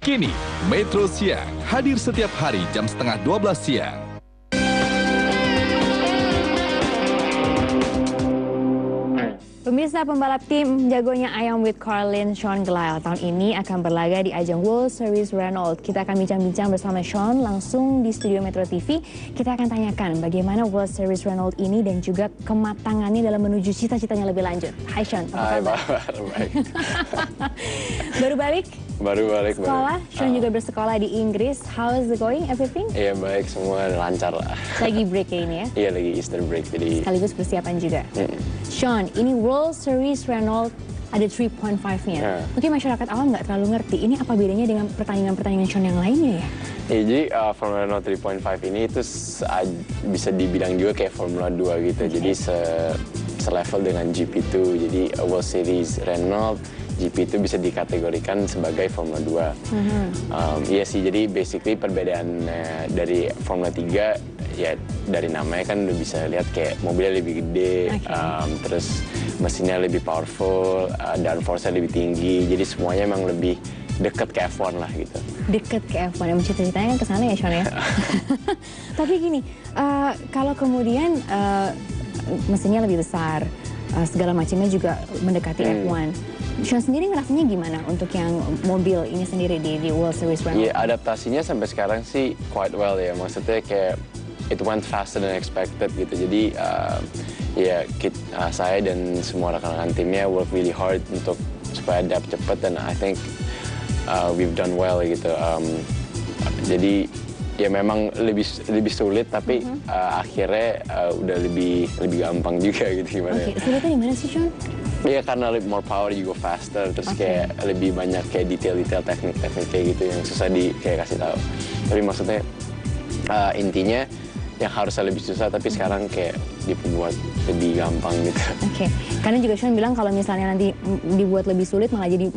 Kini, Metro Siang hadir setiap hari jam setengah 12 siang. Pemirsa, pembalap tim jagonya Ayam with Carlin, Sean Gelael tahun ini akan berlaga di ajang World Series Renault. Kita akan bincang-bincang bersama Sean langsung di studio Metro TV. Kita akan tanyakan bagaimana World Series Renault ini dan juga kematangannya dalam menuju cita-citanya lebih lanjut. Hai Sean, apa kabar? Baik. Baru balik? Baru balik. Sekolah? Sean juga bersekolah di Inggris. How is it going, everything? Iya baik, semua lancar lah. Lagi break ya ini ya? Iya lagi Easter break jadi. Sekaligus persiapan juga. Sean, ini World Series Renault ada 3.5-nya. Mungkin masyarakat awam nggak terlalu ngerti. Ini apa bedanya dengan pertandingan-pertandingan Sean yang lainnya ya? Iya, jadi Formula Renault 3.5 ini itu bisa dibilang juga kayak Formula 2 gitu. Jadi selevel dengan GP2. Jadi World Series Renault GP itu bisa dikategorikan sebagai Formula 2. Iya sih, jadi basically perbedaan dari Formula 3 ya dari namanya kan udah bisa lihat kayak mobilnya lebih gede, terus mesinnya lebih powerful, downforce-nya lebih tinggi, jadi semuanya emang lebih deket ke F1 lah gitu. Deket ke F1, yang cita-citanya kan kesana ya Sean ya? Tapi gini, kalau kemudian mesinnya lebih besar, segala macamnya juga mendekati F1. Sean sendiri ngerasanya gimana untuk yang mobil ini sendiri di World Series Renault? Iya, adaptasinya sampai sekarang sih quite well ya. Maksudnya kayak it went faster than expected gitu. Jadi saya dan semua rekan-rekan timnya work really hard untuk supaya adapt cepat, dan I think we've done well gitu. Jadi ya memang lebih sulit, tapi akhirnya udah lebih gampang juga gitu gimana. Sulitnya di mana sih Sean? Iya, karena lebih more power, you go faster, terus kayak lebih banyak kayak detail-detail teknik kayak gitu yang susah kayak kasih tahu. Tapi maksudnya intinya yang harusnya lebih susah, tapi sekarang kayak dibuat lebih gampang gitu. Karena juga Sean bilang kalau misalnya nanti dibuat lebih sulit malah jadi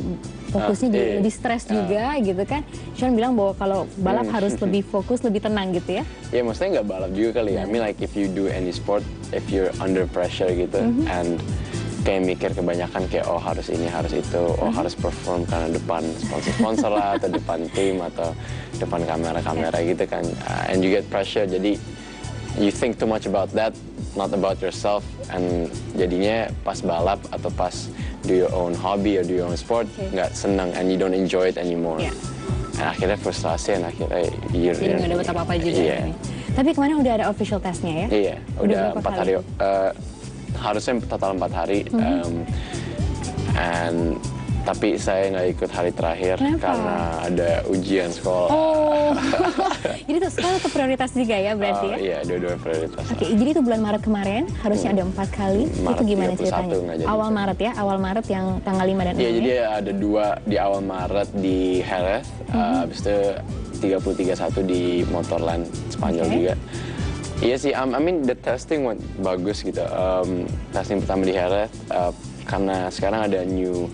fokusnya jadi lebih stres juga gitu kan. Sean bilang bahwa kalau balap harus lebih fokus, lebih tenang gitu ya. Ya maksudnya nggak balap juga kali ya. I mean like if you do any sport, if you're under pressure gitu, and kayak mikir kebanyakan kayak oh harus ini, harus itu, oh harus perform karena depan sponsor lah, atau depan tim, atau depan kamera gitu kan. And you get pressure, jadi you think too much about that, not about yourself, and jadinya pas balap atau pas do your own hobby or do your own sport nggak senang, and you don't enjoy it anymore. And akhirnya frustrasi, dan akhirnya jadi nggak dapat apa-apa juga. Tapi kemarin udah ada official testnya ya? Iya, udah 4 hari. Harusnya total 4 hari. Tapi saya nggak ikut hari terakhir. Kenapa? Karena ada ujian sekolah. Oh, jadi itu sekolah itu prioritas juga ya berarti ya? Iya, dua-dua prioritas. Jadi itu bulan Maret kemarin harusnya ada 4 kali. Maret itu gimana ceritanya? Awal juga. Maret ya, awal Maret yang tanggal 5 dan 6 Iya, jadi ada 2 di awal Maret di Jerez, habis itu 30-31 di Motorland Spanyol juga. Iya sih, I mean the testing went bagus gitu. Testing pertama di Jerez, karena sekarang ada new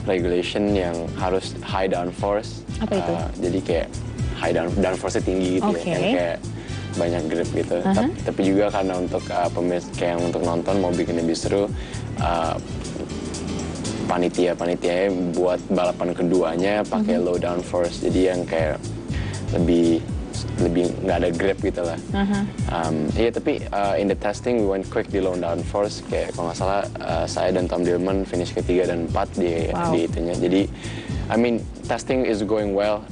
regulation yang harus high downforce. Apa itu? Jadi kayak high downforce-nya tinggi gitu ya, yang kayak banyak grip gitu. Tapi juga karena untuk pemirsa kayak untuk nonton mau bikin lebih seru, panitianya buat balapan keduanya pakai low downforce. Jadi yang kayak lebih nggak ada grip gitu lah. Iya, tapi in the testing we went quick di low downforce. Kayak kalau nggak salah saya dan Tom Dillman finish ketiga dan 4 di itunya. Jadi I mean testing is going well.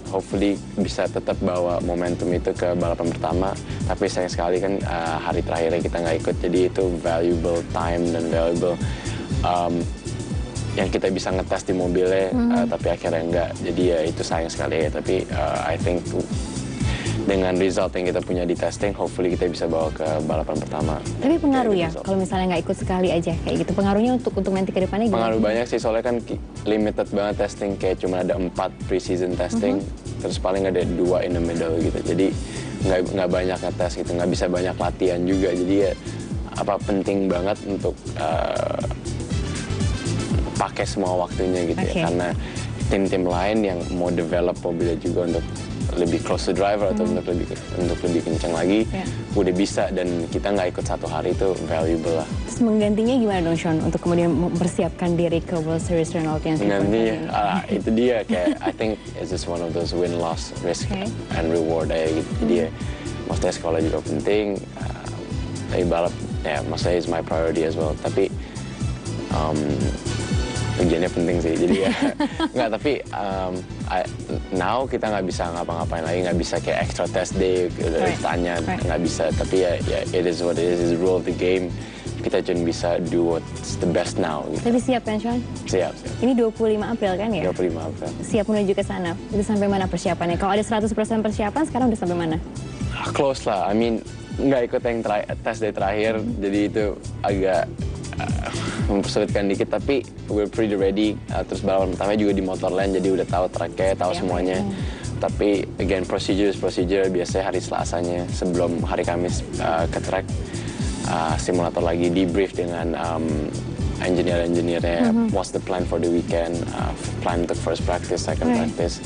Hopefully bisa tetap bawa momentum itu ke balapan pertama. Tapi sayang sekali kan hari terakhirnya kita nggak ikut. Jadi itu valuable time dan valuable yang kita bisa ngetes di mobilnya, tapi akhirnya enggak. Jadi ya itu sayang sekali ya. Tapi I think dengan result yang kita punya di testing, hopefully kita bisa bawa ke balapan pertama. Tapi pengaruh ya, kalau misalnya nggak ikut sekali aja kayak gitu. Pengaruhnya untuk nanti ke depannya gimana? Pengaruh banyak sih, soalnya kan limited banget testing. Kayak cuma ada 4 pre-season testing, terus paling ada 2 in the middle gitu. Jadi nggak banyak ngetes gitu, nggak bisa banyak latihan juga. Jadi ya penting banget untuk pakai semua waktunya gitu ya. Karena tim-tim lain yang mau develop mobilnya juga untuk lebih close to driver atau untuk lebih kencang lagi, udah bisa, dan kita nggak ikut 1 hari itu valuable lah. Terus menggantinya gimana dong Sean untuk kemudian mempersiapkan diri ke World Series Renault yang Menggantinya, itu dia kayak I think it's just one of those win-loss risk and reward aja gitu. Jadi ya, maksudnya sekolah juga penting, tapi balap ya maksudnya is my priority as well. Tapi ujiannya penting sih, jadi ya nggak, tapi now kita nggak bisa ngapa-ngapain lagi, nggak bisa kayak extra test day, tanya, nggak bisa, tapi ya it is what it is the rule of the game, kita cuma bisa do what's the best now gitu. Tapi siap kan Sean? Siap. Ini 25 April kan ya? 25 April. Siap menuju ke sana, itu sampai mana persiapannya? Kalau ada 100% persiapan, sekarang udah sampai mana? Close lah, I mean nggak ikut yang test day terakhir, jadi itu agak mempersulitkan dikit, tapi we're pretty ready. Terus balapan pertama juga di Motorland, jadi udah tahu tracknya, tahu semuanya. Tapi again procedure biasanya hari Selasanya sebelum hari Kamis ke track, simulator lagi debrief dengan engineer-nya, what's the plan for the weekend, plan untuk first practice, second practice,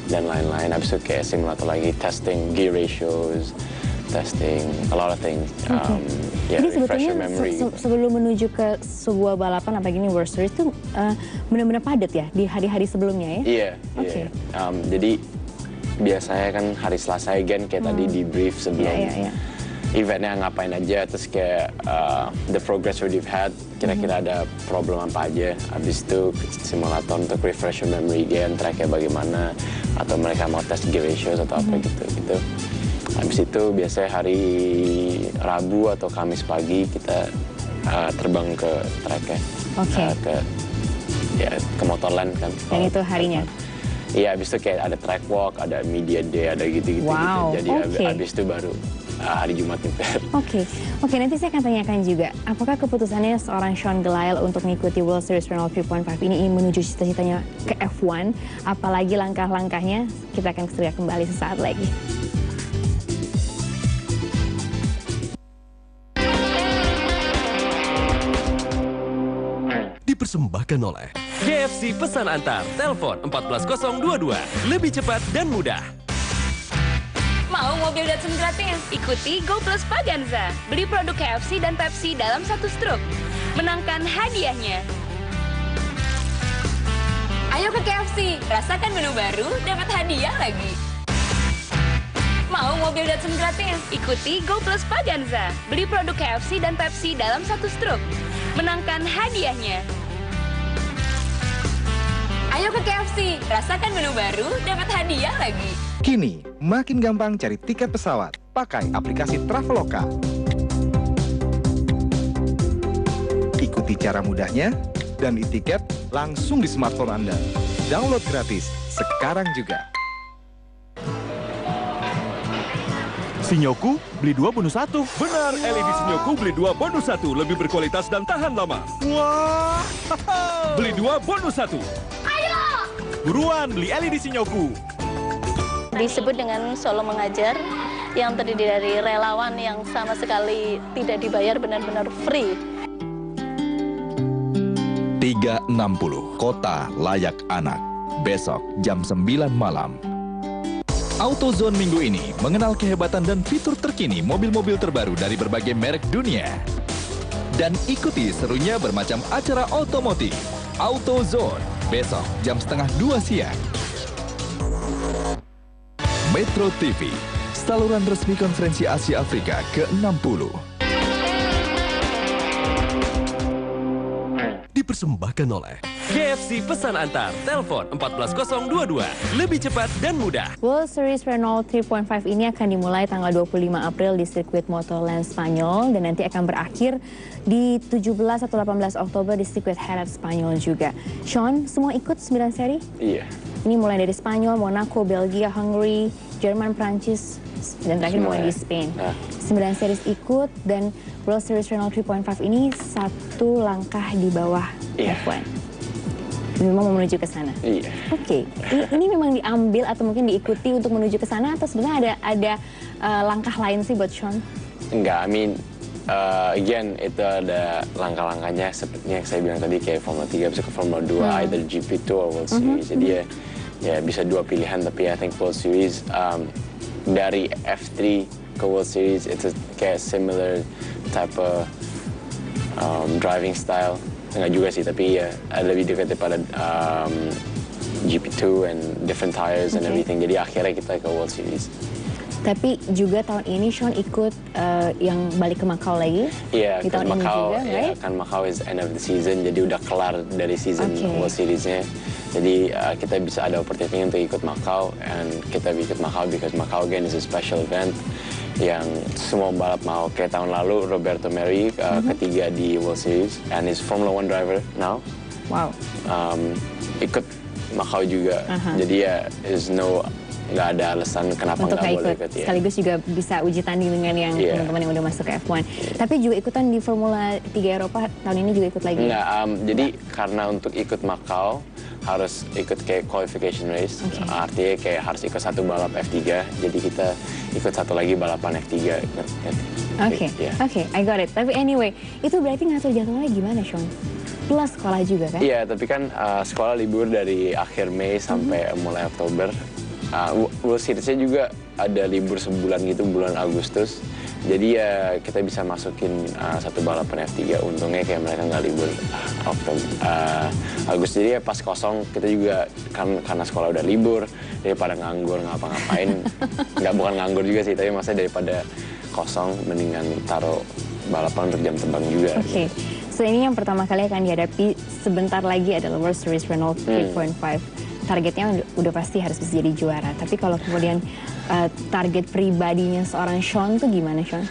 dan lain-lain. Habis itu kayak simulator lagi, testing gear ratios, testing a lot of things. Jadi sebetulnya sebelum menuju ke sebuah balapan apalagi ini World Series itu benar-benar padat ya di hari-hari sebelumnya ya? Iya. Jadi biasanya kan hari Selasa again kayak tadi debrief sebelum eventnya ngapain aja, terus kayak the progress we've had, kira-kira ada problem apa aja. Habis itu simulator untuk refresh your memory again, tracknya bagaimana, atau mereka mau tes gear ratios atau apa gitu. Habis itu biasanya hari Rabu atau Kamis pagi kita terbang ke tracknya, ke Motorland kan. Dan itu harinya? Iya, habis itu kayak ada track walk, ada media day, ada gitu-gitu. Wow, Jadi habis itu baru hari Jumat nyetir. Oke, nanti saya akan tanyakan juga, apakah keputusannya seorang Sean Gelael untuk mengikuti World Series Renault 3.5 ini menuju cita-citanya ke F1, apalagi langkah-langkahnya, kita akan segera kembali sesaat lagi. Dipersembahkan oleh KFC Pesan Antar, telepon 14022, lebih cepat dan mudah. Mau mobil Datsun gratis? Ikuti Go Plus Paganza. Beli produk KFC dan Pepsi dalam satu struk. Menangkan hadiahnya. Ayo ke KFC, rasakan menu baru, dapat hadiah lagi. Mau mobil Datsun gratis? Ikuti Go Plus Paganza. Beli produk KFC dan Pepsi dalam satu struk. Menangkan hadiahnya. Ayo ke KFC, rasakan menu baru, dapat hadiah lagi. Kini, makin gampang cari tiket pesawat. Pakai aplikasi Traveloka. Ikuti cara mudahnya dan e-tiket langsung di smartphone Anda. Download gratis sekarang juga. Sinyoku, beli 2 bonus 1. Benar, LED Sinyoku beli 2 bonus 1. Lebih berkualitas dan tahan lama. Wah, beli 2 bonus 1. Ayo! Buruan, beli LED Sinyoku. Disebut dengan Solo Mengajar, yang terdiri dari relawan yang sama sekali tidak dibayar, benar-benar free. 360, Kota Layak Anak. Besok jam 9 malam. AutoZone minggu ini mengenal kehebatan dan fitur terkini mobil-mobil terbaru dari berbagai merek dunia. Dan ikuti serunya bermacam acara otomotif. AutoZone, besok jam 1:30 siang. Metro TV, saluran resmi konferensi Asia Afrika ke-60. Dipersembahkan oleh KFC Pesan Antar, telepon 14022, lebih cepat dan mudah. World Series Renault 3.5 ini akan dimulai tanggal 25 April di sirkuit Motorland Spanyol dan nanti akan berakhir di 17 atau 18 Oktober di sirkuit Jerez Spanyol juga. Sean, semua ikut 9 seri? Iya. Ini mulai dari Spanyol, Monaco, Belgia, Hungary, Jerman, Prancis, dan terakhir mulai di Spain. 9 series ikut dan World Series Renault 3.5 ini satu langkah di bawah F1. Memang mau menuju ke sana. Iya. Oke. Ini memang diambil atau mungkin diikuti untuk menuju ke sana atau sebenarnya ada langkah lain sih buat Sean? Enggak, I mean again itu ada langkah-langkahnya seperti yang saya bilang tadi, kayak Formula 3 bisa ke Formula 2, either GP2 or World Series. Jadi ya ya bisa dua pilihan, tapi I think World Series dari F3 ke World Series it's kayak similar type of driving style. Enggak juga sih, tapi ya lebih dekat daripada GP2 and different tires and everything. Jadi akhirnya kita ke World Series. Tapi juga tahun ini Sean ikut yang balik ke Macau lagi. Iya, di kan tahun Macau, ini juga, right? kan Macau is end of the season, jadi udah kelar dari season World Series-nya. Jadi kita bisa ada opportunity untuk ikut Macau, and kita ikut Macau because Macau again is a special event yang semua balap mau. Kayak tahun lalu Roberto Merhi ketiga di World Series, and is Formula One driver now. Wow. Ikut Macau juga, jadi ya nggak ada alasan kenapa untuk nggak boleh ikut. ikut. Ya. Sekaligus juga bisa uji tanding dengan yang teman-teman yang udah masuk ke F1. Tapi juga ikutan di Formula 3 Eropa tahun ini juga ikut lagi? Nggak, jadi karena untuk ikut Macau harus ikut kayak qualification race. Artinya kayak harus ikut satu balap F3, jadi kita ikut satu lagi balapan F3. Oke, I got it. Tapi anyway, itu berarti ngatur jadwalnya gimana, Sean? Plus sekolah juga kan? Iya, tapi kan sekolah libur dari akhir Mei sampai mulai Oktober. World Series-nya juga ada libur sebulan gitu, bulan Agustus. Jadi ya kita bisa masukin satu balapan F3. Untungnya kayak mereka nggak libur Agustus. Jadi ya pas kosong kita juga karena sekolah udah libur, daripada nganggur ngapa-ngapain. Bukan nganggur juga sih, tapi maksudnya daripada kosong mendingan taruh balapan untuk jam terbang juga. Oke. So ini yang pertama kali akan dihadapi sebentar lagi adalah World Series Renault 3.5. Targetnya udah pasti harus bisa jadi juara. Tapi kalau kemudian target pribadinya seorang Sean tuh gimana, Sean?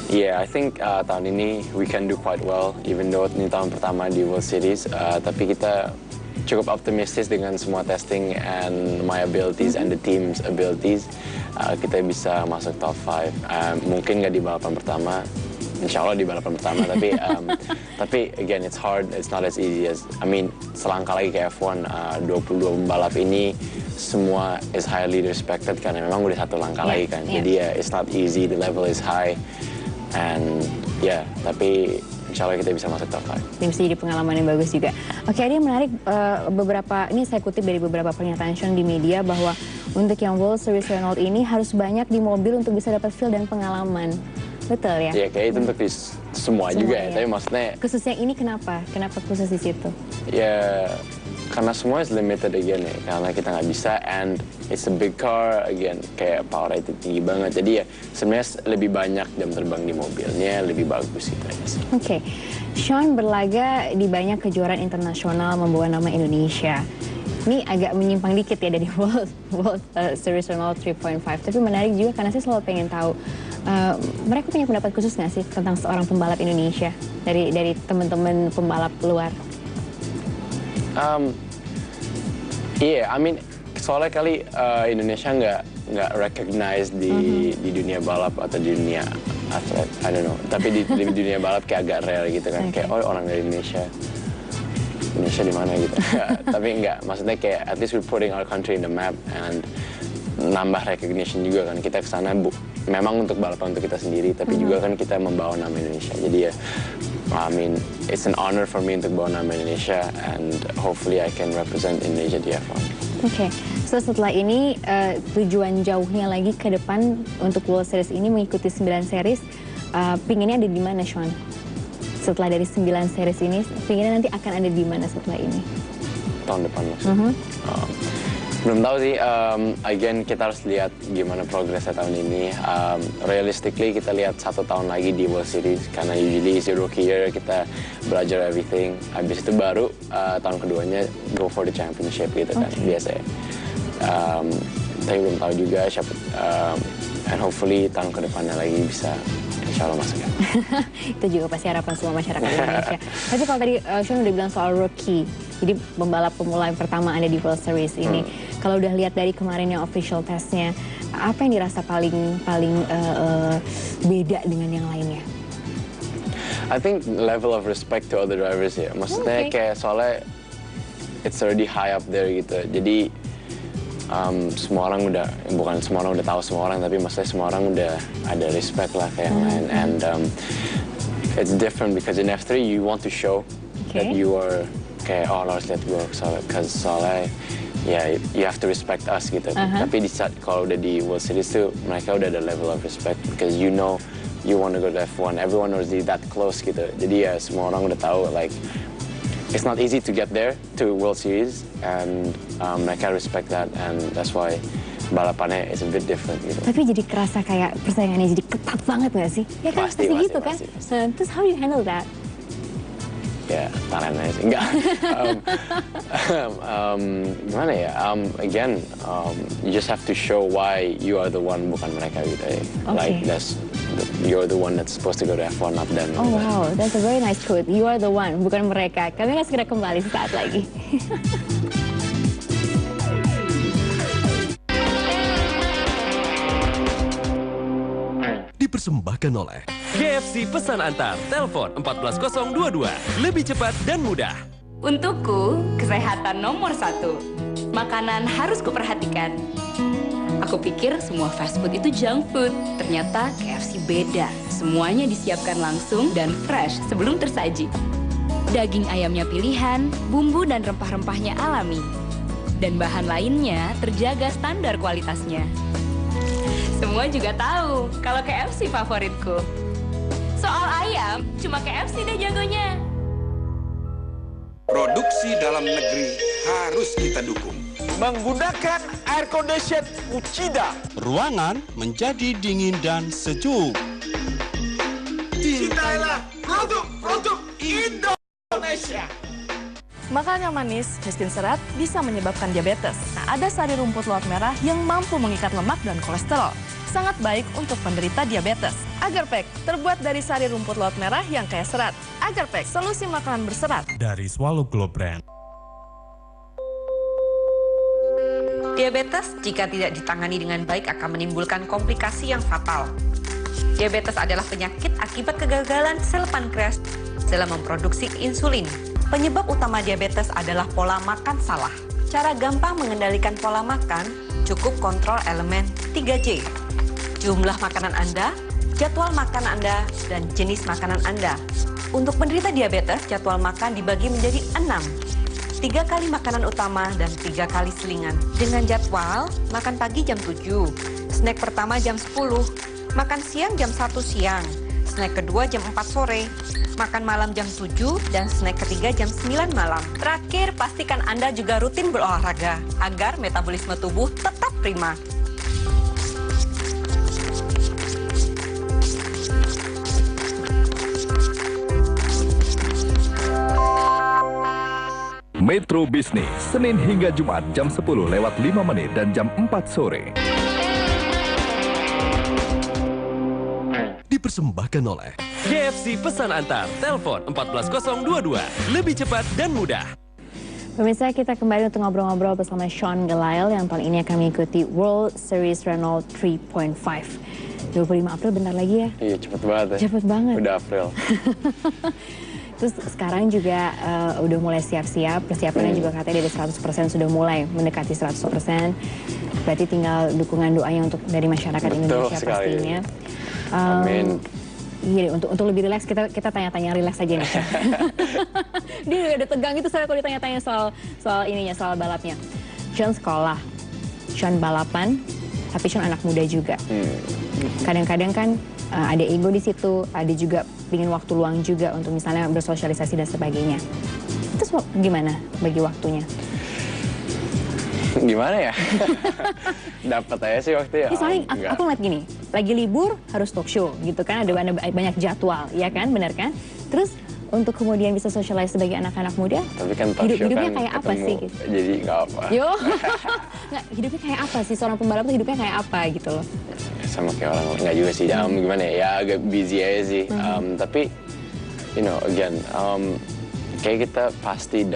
Yeah, I think tahun ini we can do quite well, even though ini tahun pertama di World Series. Tapi kita cukup optimistis dengan semua testing and my abilities and the team's abilities. Kita bisa masuk top 5. Mungkin nggak di balapan pertama, insya Allah di balapan pertama, tapi again it's hard, it's not as easy as, selangkah lagi ke F1, 22 pembalap ini semua is highly respected karena memang udah satu langkah lagi kan. Jadi ya it's not easy, the level is high, and tapi insya Allah kita bisa masuk top 5. Ini bisa jadi pengalaman yang bagus juga. Oke, ada yang menarik, ini saya kutip dari beberapa pernyataan Sean di media bahwa untuk yang World Series Renault ini harus banyak di mobil untuk bisa dapat feel dan pengalaman. Betul ya? Iya, kayak itu untuk semua juga ya. Tapi maksudnya khusus yang ini kenapa? Kenapa khusus di situ? Ya, karena semua is limited again ya. Karena kita nggak bisa, and it's a big car again. Kayak power rated tinggi banget. Jadi ya sebenarnya lebih banyak jam terbang di mobilnya, lebih bagus gitu aja sih. Oke. Sean berlaga di banyak kejuaraan internasional membawa nama Indonesia. Ini agak menyimpang dikit ya dari World Series Renault 3.5. Tapi menarik juga karena saya selalu pengen tahu, mereka punya pendapat khusus nggak sih tentang seorang pembalap Indonesia dari teman-teman pembalap luar? Iya, soalnya kali Indonesia nggak recognize di dunia balap atau di dunia atlet, I don't know. Tapi di dunia balap kayak agak rare gitu kan, kayak orang dari Indonesia di mana gitu. Tapi enggak, maksudnya kayak at least we're putting our country in the map and nambah recognition juga kan. Kita kesana memang untuk balapan untuk kita sendiri, tapi juga kan kita membawa nama Indonesia. Jadi ya, it's an honor for me untuk bawa nama Indonesia, and hopefully I can represent Indonesia di F1. Oke, so setelah ini tujuan jauhnya lagi ke depan untuk World Series ini mengikuti 9 series, pinginnya ada di mana, Sean? Setelah dari 9 series ini, pinginnya nanti akan ada di mana setelah ini? Tahun depan maksudnya. Belum tahu sih, again kita harus lihat gimana progresnya tahun ini. Realistically kita lihat 1 tahun lagi di World Series, karena usually is rookie year, kita belajar everything. Habis itu baru tahun keduanya go for the championship gitu kan, biasa ya. Tapi belum tahu juga siapa, and hopefully tahun kedepannya lagi bisa insya Allah masuk ya. Itu juga pasti harapan semua masyarakat Indonesia. Tapi kalau tadi Sean udah bilang soal rookie, jadi pembalap pemula yang pertama ada di World Series ini. Kalau udah lihat dari kemarin yang official testnya, apa yang dirasa paling beda dengan yang lainnya? I think level of respect to other drivers ya. Maksudnya kayak soalnya it's already high up there gitu. Jadi semua orang bukan semua orang udah tahu semua orang, tapi maksudnya semua orang udah ada respect lah kayak yang lain. And it's different because in F3 you want to show that you are kayak lo harus lihat gue soalnya ya you have to respect us gitu. Tapi di saat kalau udah di World Series tuh mereka udah ada level of respect because you know you want to go to F1, everyone knows that close gitu. Jadi ya semua orang udah tahu like it's not easy to get there to World Series and mereka respect that and that's why balapannya is a bit different gitu. Tapi jadi kerasa kayak persaingannya jadi ketat banget nggak sih? Ya kan pasti gitu kan? Terus how do you handle that? Ya, talentnya sih. Enggak. Gimana ya? Again, you just have to show why you are the one, bukan mereka gitu ya. Like you're the one that's supposed to go to F1, not them. Oh wow, that's a very nice quote. You are the one, bukan mereka. Kami akan segera kembali sesaat lagi. Dipersembahkan oleh KFC Pesan Antar, telepon 14022, lebih cepat dan mudah. Untukku, kesehatan nomor 1. Makanan harus kuperhatikan. Aku pikir semua fast food itu junk food. Ternyata KFC beda. Semuanya disiapkan langsung dan fresh sebelum tersaji. Daging ayamnya pilihan, bumbu dan rempah-rempahnya alami. Dan bahan lainnya terjaga standar kualitasnya. Semua juga tahu kalau KFC favoritku. Soal ayam, cuma KFC deh jagonya. Produksi dalam negeri harus kita dukung. Menggunakan air condition Uchida. Ruangan menjadi dingin dan sejuk. Cintailah produk-produk Indonesia. Makanan yang manis, miskin serat, bisa menyebabkan diabetes. Nah, ada sari rumput laut merah yang mampu mengikat lemak dan kolesterol. Sangat baik untuk penderita diabetes. Agarpack, terbuat dari sari rumput laut merah yang kaya serat. Agarpack, solusi makanan berserat. Dari Swallow Globe Brand. Diabetes jika tidak ditangani dengan baik akan menimbulkan komplikasi yang fatal. Diabetes adalah penyakit akibat kegagalan sel pankreas dalam memproduksi insulin. Penyebab utama diabetes adalah pola makan salah. Cara gampang mengendalikan pola makan, cukup kontrol elemen 3J. Jumlah makanan Anda, jadwal makan Anda, dan jenis makanan Anda. Untuk penderita diabetes, jadwal makan dibagi menjadi 6. 3 kali makanan utama dan 3 kali selingan. Dengan jadwal, makan pagi jam 7, snack pertama jam 10, makan siang jam 1 siang, snack kedua jam 4 sore, makan malam jam 7, dan snack ketiga jam 9 malam. Terakhir, pastikan Anda juga rutin berolahraga agar metabolisme tubuh tetap prima. Metro Bisnis, Senin hingga Jumat jam 10:05 dan jam 4 sore. Dipersembahkan oleh KFC Pesan Antar, telepon 14022, lebih cepat dan mudah. Pemirsa, kita kembali untuk ngobrol-ngobrol bersama Sean Gelael yang tahun ini akan mengikuti World Series Renault 3.5. 25 April bentar lagi ya? Iya, cepet banget ya. Cepet banget. Udah April. Terus sekarang juga udah mulai siap-siap, persiapannya juga katanya dari 100% sudah mulai mendekati 100%. Berarti tinggal dukungan doanya untuk dari masyarakat Indonesia pastinya. Amin. Iya, untuk lebih rileks kita tanya-tanya rileks aja nih. Dia udah tegang itu saya kalau ditanya-tanya soal balapnya. Sean sekolah, Sean balapan, tapi Sean anak muda juga. Kadang-kadang kan ada ego di situ, ada juga pingin waktu luang juga untuk misalnya bersosialisasi dan sebagainya. Terus gimana bagi waktunya? Gimana ya? Dapat aja sih waktu ya. Soalnya aku ngeliat gini, lagi libur harus talk show gitu kan, ada banyak jadwal, ya kan, benar kan? Terus untuk kemudian bisa socialize sebagai anak-anak muda, tapi kan talk show hidupnya kan kayak apa sih? Gitu? Jadi nggak apa. Yo, nggak, hidupnya kayak apa sih? Seorang pembalap tuh hidupnya kayak apa gitu loh? Sama kayak orang nggak juga sih, gimana ya, agak busy aja sih. Tapi, you know, again, kayak kita pasti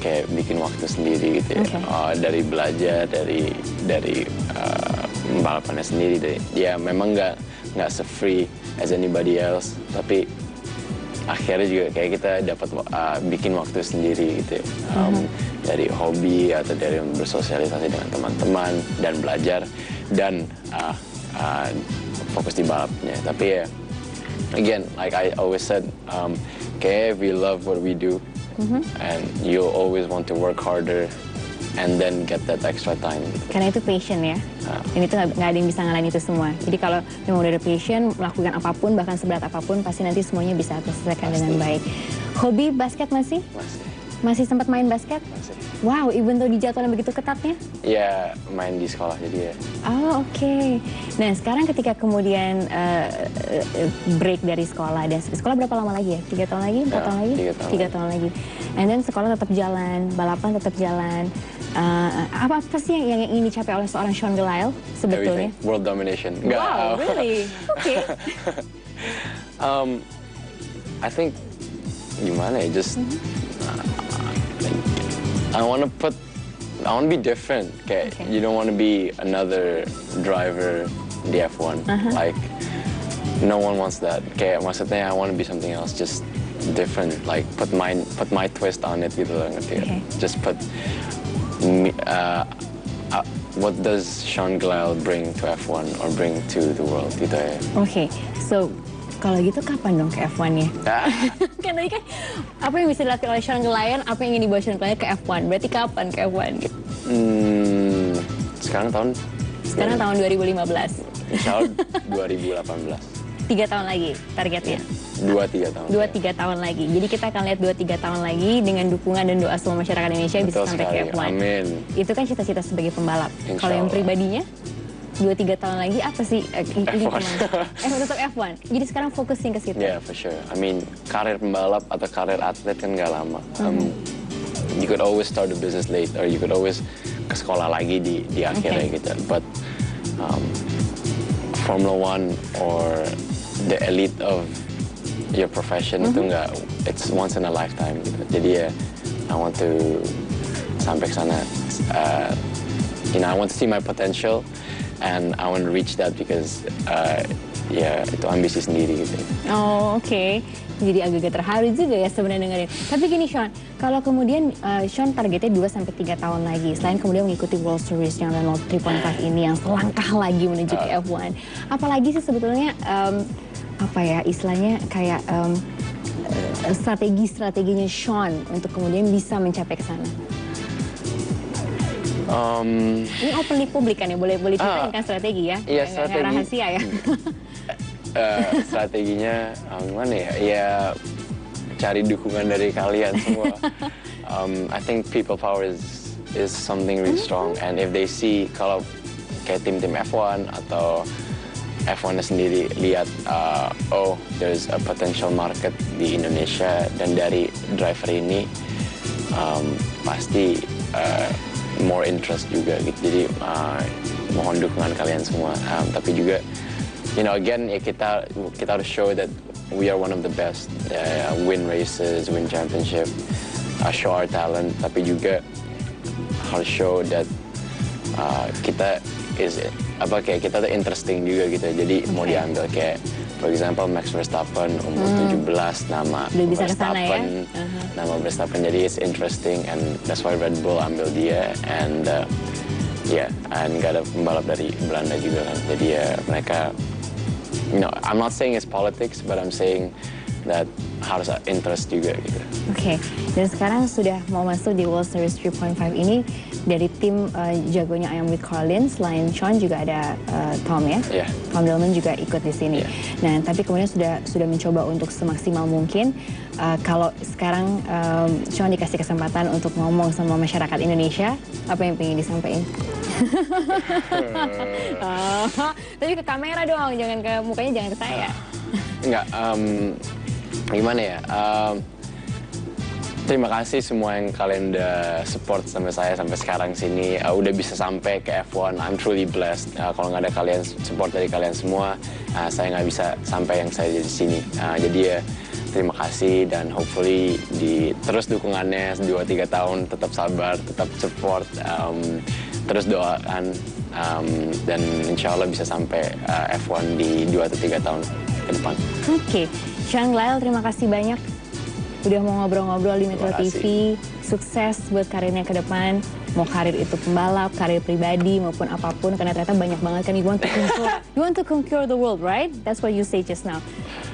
kayak bikin waktu sendiri gitu ya. Dari belajar, dari balapannya sendiri. Ya memang nggak se-free as anybody else, tapi akhirnya juga kayak kita dapat bikin waktu sendiri gitu ya. Dari hobi atau dari bersosialisasi dengan teman-teman dan belajar dan fokus di balapnya. Tapi ya, again, like I always said, kayak we love what we do. and you'll always want to work harder and then get that extra time. Karena itu passion ya, dan itu nggak ada yang bisa ngalahin itu semua. Jadi kalau memang udah ada passion, melakukan apapun, bahkan seberat apapun, pasti nanti semuanya bisa terselesaikan dengan baik. Hobi basket masih? Masih sempat main basket? Masih. Wow, even though di jadwalnya begitu ketatnya? Ya, main di sekolah jadi ya. Oh, oke. Nah, sekarang ketika kemudian break dari sekolah, dan sekolah berapa lama lagi ya? 3 tahun lagi? 4 tahun lagi? 3 tahun lagi. And then sekolah tetap jalan, balapan tetap jalan. Apa sih yang ingin dicapai oleh seorang Sean Gelael sebetulnya? Everything. World domination. Wow, really? Oke. I think gimana ya, just I want to be different. Kayak you don't want to be another driver di F1. Like no one wants that. Kayak maksudnya I want to be something else, just different. Like put my twist on it gitu loh, ngerti ya? Just put what does Sean Gelael bring to F1 or bring to the world gitu ya. Oke, so kalau gitu kapan dong ke F1-nya? Kan tadi kan apa yang bisa dilakukan oleh Sean Gelael, apa yang ingin dibawa Sean Gelael ke F1? Berarti kapan ke F1? Sekarang tahun 2015. Insya Allah 2018. 3 tahun lagi targetnya? 2-3 tahun. 2-3 tahun lagi. Jadi kita akan lihat 2-3 tahun lagi dengan dukungan dan doa semua masyarakat Indonesia bisa sampai ke F1. Amin. Itu kan cita-cita sebagai pembalap. Kalau yang pribadinya? 2-3 tahun lagi apa sih untuk F1? Jadi sekarang fokusin ke situ. Yeah, for sure. I mean, karir pembalap atau karir atlet kan nggak lama. You could always start a business late, or you could always ke sekolah lagi di akhirnya gitu. But Formula One or the elite of your profession itu nggak, it's once in a lifetime gitu. Jadi ya, I want to sampai ke sana. I want to see my potential. And I want to reach that because ya itu ambisi sendiri gitu. Oh, oke. Jadi agak-agak terharu juga ya sebenarnya dengerin. Tapi gini Sean, kalau kemudian Sean targetnya 2-3 tahun lagi, selain kemudian mengikuti World Series yang Renault 3.5 ini yang selangkah lagi menuju ke F1, apalagi sih sebetulnya apa ya istilahnya kayak strategi-strateginya Sean untuk kemudian bisa mencapai ke sana? Ini open di publik kan ya, boleh ceritain kan strategi ya? Iya, strategi. Nggak rahasia ya? Strateginya gimana ya? Ya cari dukungan dari kalian semua. I think people power is something really strong, and if they see kalau kayak tim-tim F1 atau F1 sendiri lihat there's a potential market di Indonesia dan dari driver ini pasti more interest juga gitu. Jadi mohon dukungan kalian semua. Tapi juga, again ya kita harus show that we are one of the best, win races, win championship, show our talent. Tapi juga harus show that kita kita tuh interesting juga gitu. Jadi mau diambil kayak, for example, Max Verstappen umur 17 nama Verstappen, nama Verstappen, jadi it's interesting, and that's why Red Bull ambil dia, and and nggak ada pembalap dari Belanda juga kan, jadi ya mereka, I'm not saying it's politics, but I'm saying that harus interest juga gitu. Oke, dan sekarang sudah mau masuk di World Series 3.5 ini dari tim jagonya I Am With Carlin, selain Sean juga ada Tom ya, Tom Dillman juga ikut di sini. Nah, tapi kemudian sudah mencoba untuk semaksimal mungkin. Kalau sekarang Sean dikasih kesempatan untuk ngomong sama masyarakat Indonesia, apa yang pengen disampaikan? Tapi ke kamera dong, jangan ke mukanya, jangan ke saya. Enggak, gimana ya? Terima kasih semua yang kalian udah support sama saya sampai sekarang sini. Udah bisa sampai ke F1, I'm truly blessed. Kalau nggak ada kalian, support dari kalian semua, saya nggak bisa sampai yang saya di sini. Jadi ya, terima kasih, dan hopefully terus dukungannya 2-3 tahun, tetap sabar, tetap support, terus doakan, dan insya Allah bisa sampai F1 di 2-3 tahun ke depan. Oke, Sean Gelael, terima kasih banyak udah mau ngobrol-ngobrol di Metro TV. Sukses buat karirnya ke depan, mau karir itu pembalap, karir pribadi maupun apapun, karena ternyata banyak banget kan you want to conquer the world, right? That's what you say just now.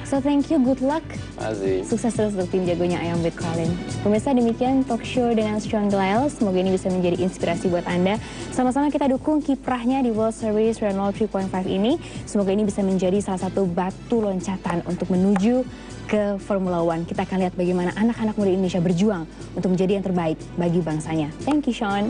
So thank you, good luck. Masih. Sukses terus untuk tim jagonya I Am With Carlin. Pemirsa, demikian talk show dengan Sean Glyle. Semoga ini bisa menjadi inspirasi buat Anda. Sama-sama kita dukung kiprahnya di World Series Renault 3.5 ini. Semoga ini bisa menjadi salah satu batu loncatan untuk menuju ke Formula One. Kita akan lihat bagaimana anak-anak muda Indonesia berjuang untuk menjadi yang terbaik bagi bangsanya. Thank you, Sean.